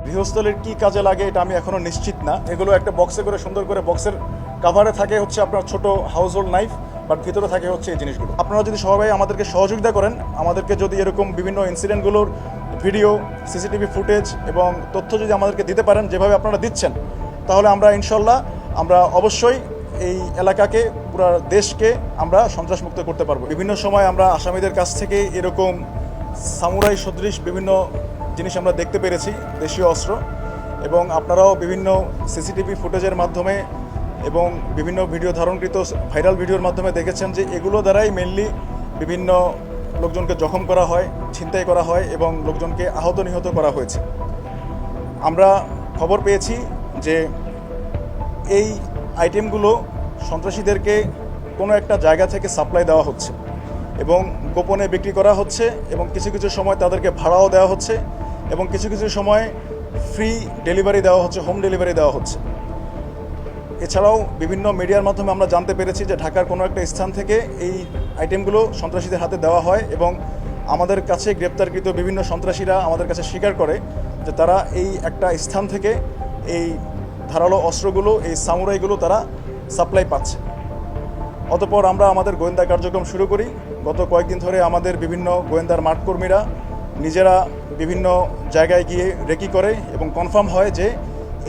গৃহস্থলীর কি কাজে লাগে এটা আমি এখনো নিশ্চিত না। এগুলো একটা বক্সে করে সুন্দর করে বক্সের কাভারে থাকে হচ্ছে আপনার ছোট হাউস হোল্ড নাইফ, বাট ভিতরে থাকে হচ্ছে এই জিনিসগুলো। আপনারা যদি সবাই আমাদেরকে সহযোগিতা করেন, আমাদেরকে যদি এরকম বিভিন্ন ইনসিডেন্টগুলোর ভিডিও, সিসিটিভি ফুটেজ এবং তথ্য যদি আমাদেরকে দিতে পারেন যেভাবে আপনারা দিচ্ছেন, তাহলে আমরা ইনশাল্লাহ আমরা অবশ্যই এই এলাকাকে, পুরো দেশকে আমরা সন্ত্রাসমুক্ত করতে পারবো। বিভিন্ন সময় আমরা আসামিদের কাছ থেকে এরকম সামুরাই সদৃশ বিভিন্ন জিনিস আমরা দেখতে পেরেছি, দেশীয় অস্ত্র, এবং আপনারাও বিভিন্ন সিসিটিভি ফুটেজের মাধ্যমে এবং বিভিন্ন ভিডিও ধারণকৃত ভাইরাল ভিডিওর মাধ্যমে দেখেছেন যে এগুলো দ্বারাই মেনলি বিভিন্ন লোকজনকে জখম করা হয়, ছিনতাই করা হয় এবং লোকজনকে আহত নিহত করা হয়েছে। আমরা খবর পেয়েছি যে এই আইটেমগুলো সন্ত্রাসীদেরকে কোনো একটা জায়গা থেকে সাপ্লাই দেওয়া হচ্ছে এবং গোপনে বিক্রি করা হচ্ছে, এবং কিছু কিছু সময় তাদেরকে ভাড়াও দেওয়া হচ্ছে, এবং কিছু কিছু সময় ফ্রি ডেলিভারি দেওয়া হচ্ছে, হোম ডেলিভারি দেওয়া হচ্ছে। এছাড়াও বিভিন্ন মিডিয়ার মাধ্যমে আমরা জানতে পেরেছি যে ঢাকার কোনো একটা স্থান থেকে এই আইটেমগুলো সন্ত্রাসীদের হাতে দেওয়া হয়, এবং আমাদের কাছে গ্রেপ্তারকৃত বিভিন্ন সন্ত্রাসীরা আমাদের কাছে স্বীকার করে যে তারা এই একটা স্থান থেকে এই ধারালো অস্ত্রগুলো, এই সামুরাইগুলো তারা সাপ্লাই পাচ্ছে। অতঃপর আমরা আমাদের গোয়েন্দা কার্যক্রম শুরু করি। গত কয়েকদিন ধরে আমাদের বিভিন্ন গোয়েন্দার মাঠকর্মীরা নিজেরা বিভিন্ন জায়গায় গিয়ে রেকি করে এবং কনফার্ম হয় যে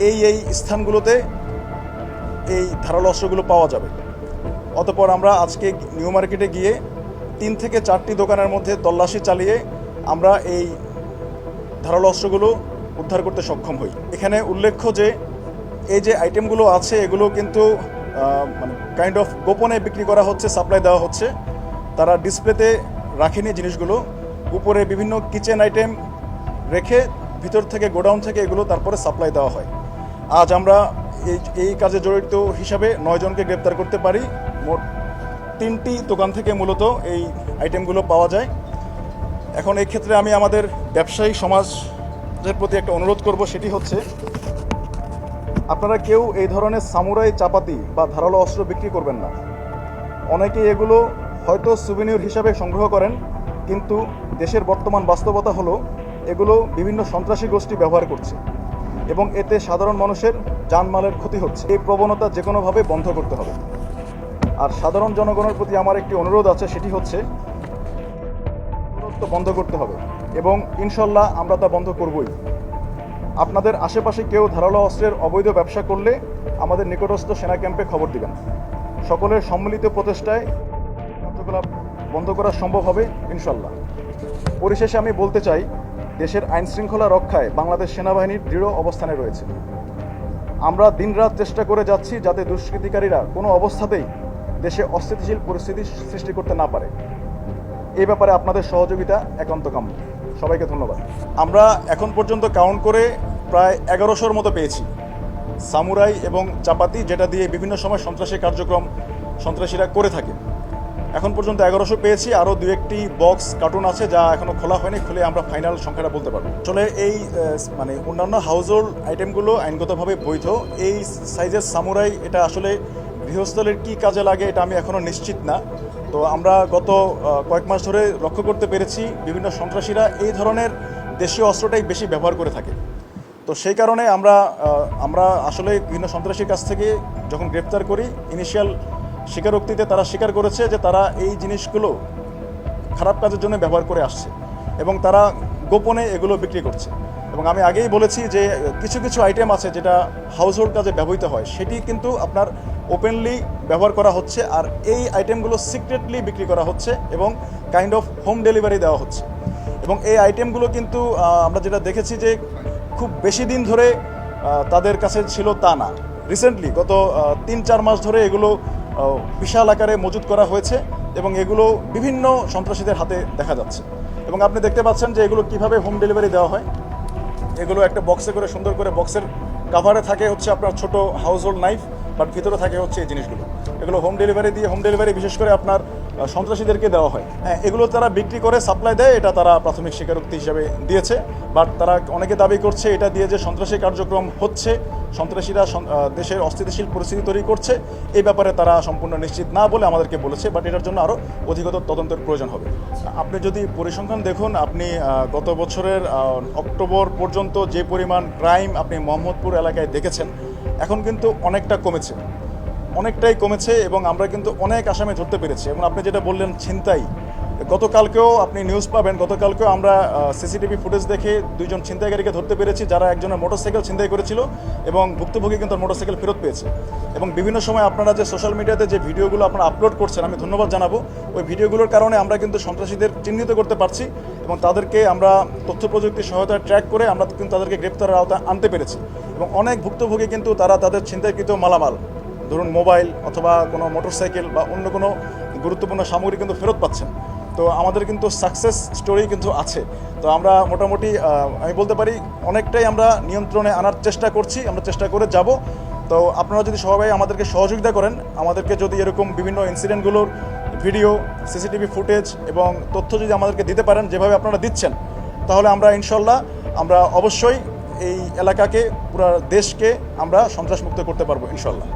এই স্থানগুলোতে এই ধারালো অস্ত্রগুলো পাওয়া যাবে। অতঃপর আমরা আজকে নিউ মার্কেটে গিয়ে 3 থেকে 4টি দোকানের মধ্যে তল্লাশি চালিয়ে আমরা এই ধারালো অস্ত্রগুলো উদ্ধার করতে সক্ষম হই। এখানে উল্লেখ্য যে এই যে আইটেমগুলো আছে এগুলো কিন্তু মানে কাইন্ড অফ গোপনে বিক্রি করা হচ্ছে, সাপ্লাই দেওয়া হচ্ছে। তারা ডিসপ্লেতে রাখেনি জিনিসগুলো, উপরে বিভিন্ন কিচেন আইটেম রেখে ভিতর থেকে, গোডাউন থেকে এগুলো তারপরে সাপ্লাই দেওয়া হয়। আজ আমরা এই কাজে জড়িত হিসাবে 9 জনকে গ্রেপ্তার করতে পারি। মোট 3টি দোকান থেকে মূলত এই আইটেমগুলো পাওয়া যায়। এখন এই ক্ষেত্রে আমি আমাদের ব্যবসায়ী সমাজের প্রতি একটা অনুরোধ করব, সেটি হচ্ছে আপনারা কেউ এই ধরনের সামুরাই চাপাতি বা ধারালো অস্ত্র বিক্রি করবেন না। অনেকেই এগুলো হয়তো সুভিনিয়র হিসাবে সংগ্রহ করেন, কিন্তু দেশের বর্তমান বাস্তবতা হলো এগুলো বিভিন্ন সন্ত্রাসী গোষ্ঠী ব্যবহার করছে এবং এতে সাধারণ মানুষের জানমালের ক্ষতি হচ্ছে। এই প্রবণতা যে কোনোভাবে বন্ধ করতে হবে। আর সাধারণ জনগণের প্রতি আমার একটি অনুরোধ আছে, সেটি হচ্ছে বন্ধ করতে হবে এবং ইনশাল্লাহ আমরা তা বন্ধ করবই। আপনাদের আশেপাশে কেউ ধারালো অস্ত্রের অবৈধ ব্যবসা করলে আমাদের নিকটস্থ সেনা ক্যাম্পে খবর দিবেন। সকলের সম্মিলিত প্রচেষ্টায় কার্যকলাপ বন্ধ করা সম্ভব হবে ইনশাল্লাহ। পরিশেষে আমি বলতে চাই, দেশের আইন শৃঙ্খলা রক্ষায় বাংলাদেশ সেনাবাহিনীর দৃঢ় অবস্থানে রয়েছে। আমরা দিনরাত চেষ্টা করে যাচ্ছি যাতে দুষ্কৃতিকারীরা কোনো অবস্থাতেই দেশে অস্থিতিশীল পরিস্থিতি সৃষ্টি করতে না পারে। এই ব্যাপারে আপনাদের সহযোগিতা একান্ত কাম্য। সবাইকে ধন্যবাদ। আমরা এখন পর্যন্ত কাউন্ট করে প্রায় 1100-র মতো পেয়েছি সামুরাই এবং চাপাতি, যেটা দিয়ে বিভিন্ন সময় সন্ত্রাসী কার্যক্রম সন্ত্রাসীরা করে থাকে। এখন পর্যন্ত 1100 পেয়েছি। আরও 2-1টি বক্স কার্টুন আছে যা এখনও খোলা হয়নি, খুলে আমরা ফাইনাল সংখ্যাটা বলতে পারবো। আসলে এই মানে অন্যান্য হাউস হোল্ড আইটেমগুলো আইনগতভাবে বৈধ। এই সাইজের সামুরাই এটা আসলে গৃহস্থলীর কী কাজে লাগে এটা আমি এখনও নিশ্চিত না। তো আমরা গত কয়েক মাস ধরে লক্ষ্য করতে পেরেছি বিভিন্ন সন্ত্রাসীরা এই ধরনের দেশীয় অস্ত্রটাই বেশি ব্যবহার করে থাকে। তো সেই কারণে আমরা আসলে বিভিন্ন সন্ত্রাসীর কাছ থেকে যখন গ্রেপ্তার করি, ইনিশিয়াল স্বীকারোক্তিতে তারা স্বীকার করেছে যে তারা এই জিনিসগুলো খারাপ কাজের জন্য ব্যবহার করে আসছে এবং তারা গোপনে এগুলো বিক্রি করছে। এবং আমি আগেই বলেছি যে কিছু কিছু আইটেম আছে যেটা হাউস হোল্ড কাজে ব্যবহৃত হয়, সেটি কিন্তু আপনার ওপেনলি ব্যবহার করা হচ্ছে, আর এই আইটেমগুলো সিক্রেটলি বিক্রি করা হচ্ছে এবং কাইন্ড অফ হোম ডেলিভারি দেওয়া হচ্ছে। এবং এই আইটেমগুলো কিন্তু আমরা যেটা দেখেছি যে খুব বেশি দিন ধরে তাদের কাছে ছিল তা না। রিসেন্টলি গত 3-4 মাস ধরে এগুলো বিশাল আকারে মজুত করা হয়েছে এবং এগুলো বিভিন্ন সন্ত্রাসীদের হাতে দেখা যাচ্ছে। এবং আপনি দেখতে পাচ্ছেন যে এগুলো কিভাবে হোম ডেলিভারি দেওয়া হয়। এগুলো একটা বক্সে করে সুন্দর করে বক্সের কাভারে থাকে হচ্ছে আপনার ছোট হাউস হোল্ড নাইফ, বাট ভিতরে থাকে হচ্ছে এই জিনিসগুলো। এগুলো হোম ডেলিভারি বিশেষ করে আপনার সন্ত্রাসীদেরকে দেওয়া হয়। হ্যাঁ, এগুলো তারা বিক্রি করে সাপ্লাই দেয়, এটা তারা প্রাথমিক স্বীকারোক্তি হিসাবে দিয়েছে। বাট তারা অনেকে দাবি করছে এটা দিয়ে যে সন্ত্রাসী কার্যক্রম হচ্ছে, সন্ত্রাসীরা দেশের অস্থিতিশীল পরিস্থিতি তৈরি করছে, এই ব্যাপারে তারা সম্পূর্ণ নিশ্চিত না বলে আমাদেরকে বলেছে। বাট এটার জন্য আরও অধিকতর তদন্তের প্রয়োজন হবে। আপনি যদি পরিসংখ্যান দেখুন, আপনি গত বছরের অক্টোবর পর্যন্ত যে পরিমাণ ক্রাইম আপনি মোহাম্মদপুর এলাকায় দেখেছেন, এখন কিন্তু অনেকটাই কমেছে এবং আমরা কিন্তু অনেক আসামি ধরতে পেরেছি। এবং আপনি যেটা বললেন ছিনতাই, গতকালকেও আপনি নিউজ পাবেন, গতকালকেও আমরা সিসিটিভি ফুটেজ দেখে 2 জন ছিনতাইকারীকে ধরতে পেরেছি, যারা একজনের মোটরসাইকেল ছিনতাই করেছিল এবং ভুক্তভোগী কিন্তু মোটরসাইকেল ফেরত পেয়েছে। এবং বিভিন্ন সময় আপনারা যে সোশ্যাল মিডিয়াতে যে ভিডিওগুলো আপনারা আপলোড করছেন, আমি ধন্যবাদ জানাবো। ওই ভিডিওগুলোর কারণে আমরা কিন্তু সন্ত্রাসীদের চিহ্নিত করতে পারছি এবং তাদেরকে আমরা তথ্য প্রযুক্তির সহায়তায় ট্র্যাক করে আমরা কিন্তু তাদেরকে গ্রেপ্তারের আওতায় আনতে পেরেছি। এবং অনেক ভুক্তভোগী কিন্তু তারা তাদের ছিনতাইকৃত মালামাল, ধরুন মোবাইল অথবা কোনো মোটরসাইকেল বা অন্য কোনো গুরুত্বপূর্ণ সামগ্রী কিন্তু ফেরত পাচ্ছেন। তো আমাদের কিন্তু সাকসেস স্টোরি কিন্তু আছে। তো আমরা মোটামুটি আমি বলতে পারি অনেকটাই আমরা নিয়ন্ত্রণে আনার চেষ্টা করছি, আমরা চেষ্টা করে যাব। তো আপনারা যদি সবাই আমাদেরকে সহযোগিতা করেন, আমাদেরকে যদি এরকম বিভিন্ন ইনসিডেন্টগুলোর ভিডিও, সিসিটিভি ফুটেজ এবং তথ্য যদি আমাদেরকে দিতে পারেন যেভাবে আপনারা দিচ্ছেন, তাহলে আমরা ইনশাল্লাহ আমরা অবশ্যই এই এলাকাকে, পুরো দেশকে আমরা সন্ত্রাসমুক্ত করতে পারবো ইনশাল্লাহ।